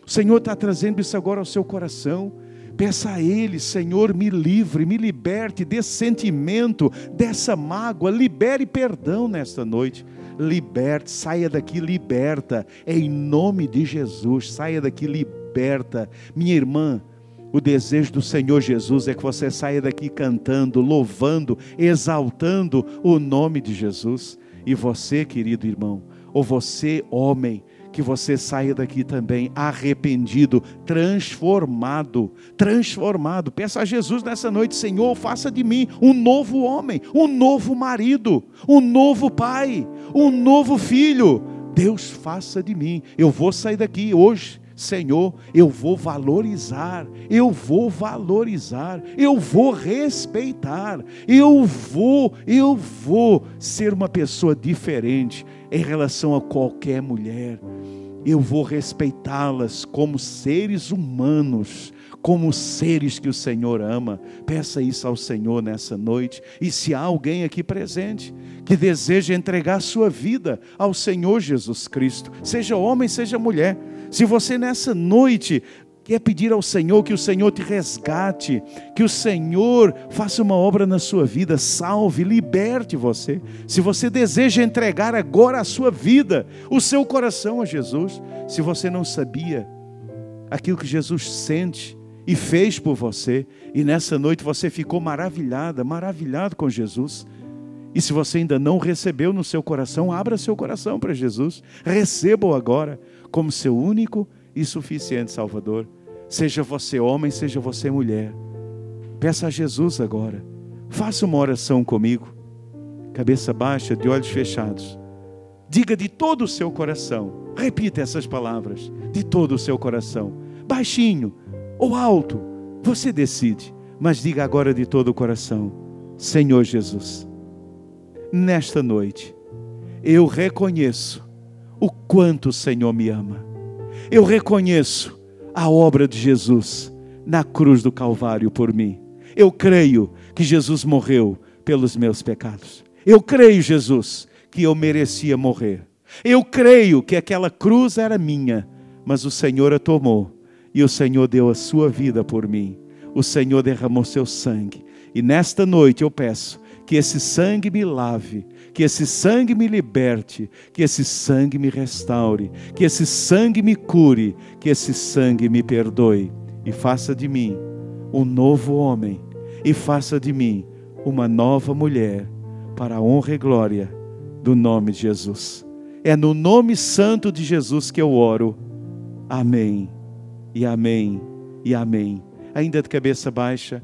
o Senhor está trazendo isso agora ao seu coração. Peça a Ele, Senhor, me livre, me liberte desse sentimento, dessa mágoa. Libere perdão nesta noite. Liberte, saia daqui liberta, em nome de Jesus. Saia daqui liberta. Minha irmã, o desejo do Senhor Jesus é que você saia daqui cantando, louvando, exaltando o nome de Jesus. E você, querido irmão, ou você, homem, que você saia daqui também arrependido, transformado. Peça a Jesus nessa noite: Senhor, faça de mim um novo homem, um novo marido, um novo pai, um novo filho. Deus, faça de mim. Eu vou sair daqui hoje, Senhor, eu vou valorizar, eu vou respeitar, eu vou ser uma pessoa diferente em relação a qualquer mulher. Eu vou respeitá-las como seres humanos, como seres que o Senhor ama. Peça isso ao Senhor nessa noite. E se há alguém aqui presente que deseja entregar sua vida ao Senhor Jesus Cristo, seja homem, seja mulher, se você nessa noite Quer pedir ao Senhor que o Senhor te resgate, que o Senhor faça uma obra na sua vida, salve, liberte você. Se você deseja entregar agora a sua vida, o seu coração a Jesus, se você não sabia aquilo que Jesus sente e fez por você, e nessa noite você ficou maravilhado com Jesus, e se você ainda não recebeu no seu coração, abra seu coração para Jesus, receba-o agora como seu único e suficiente Salvador. Seja você homem, seja você mulher, peça a Jesus agora, faça uma oração comigo, cabeça baixa, de olhos fechados, diga de todo o seu coração, repita essas palavras, de todo o seu coração, baixinho ou alto, você decide, mas diga agora de todo o coração: Senhor Jesus, nesta noite, eu reconheço o quanto o Senhor me ama, eu reconheço a obra de Jesus na cruz do Calvário por mim, eu creio que Jesus morreu pelos meus pecados, eu creio, Jesus, que eu merecia morrer, eu creio que aquela cruz era minha, mas o Senhor a tomou, e o Senhor deu a sua vida por mim, o Senhor derramou seu sangue, e nesta noite eu peço que esse sangue me lave, que esse sangue me liberte, que esse sangue me restaure, que esse sangue me cure, que esse sangue me perdoe, e faça de mim um novo homem, e faça de mim uma nova mulher, para a honra e glória do nome de Jesus. É no nome santo de Jesus que eu oro. Amém, e amém, e amém. Ainda de cabeça baixa,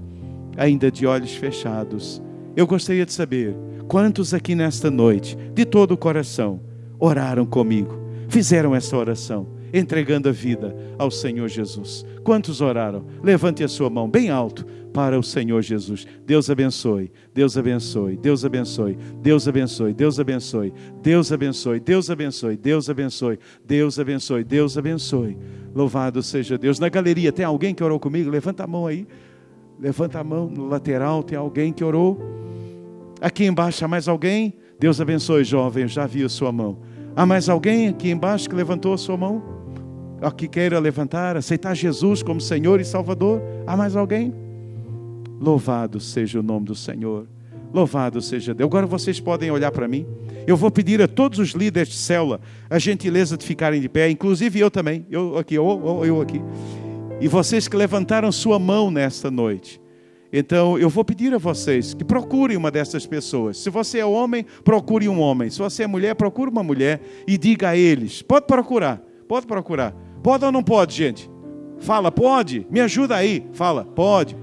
ainda de olhos fechados, eu gostaria de saber quantos aqui nesta noite, de todo o coração, oraram comigo, fizeram essa oração, entregando a vida ao Senhor Jesus. Quantos oraram? Levante a sua mão bem alto para o Senhor Jesus. Deus abençoe, Deus abençoe, Deus abençoe, Deus abençoe, Deus abençoe, Deus abençoe, Deus abençoe, Deus abençoe, Deus abençoe, Deus abençoe. Louvado seja Deus. Na galeria tem alguém que orou comigo? Levanta a mão aí. Levanta a mão no lateral, tem alguém que orou? Aqui embaixo há mais alguém? Deus abençoe, jovem, eu já vi a sua mão. Há mais alguém aqui embaixo que levantou a sua mão? Que queira levantar, aceitar Jesus como Senhor e Salvador? Há mais alguém? Louvado seja o nome do Senhor. Louvado seja Deus. Agora vocês podem olhar para mim. Eu vou pedir a todos os líderes de célula a gentileza de ficarem de pé, inclusive eu também. Eu aqui. E vocês que levantaram sua mão nesta noite. Então, eu vou pedir a vocês que procurem uma dessas pessoas. Se você é homem, procure um homem. Se você é mulher, procure uma mulher e diga a eles. Pode procurar, pode procurar. Pode ou não pode, gente? Fala, pode? Me ajuda aí. Fala, pode.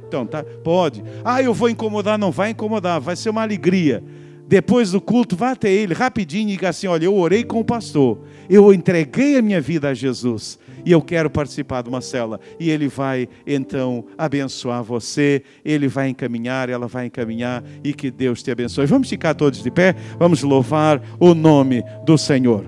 Então, tá, pode. Eu vou incomodar, não vai incomodar, vai ser uma alegria. Depois do culto, vá até ele rapidinho e diga assim: olha, eu orei com o pastor, eu entreguei a minha vida a Jesus e eu quero participar de uma célula. E ele vai então abençoar você, ele vai encaminhar, ela vai encaminhar, e que Deus te abençoe. Vamos ficar todos de pé, vamos louvar o nome do Senhor.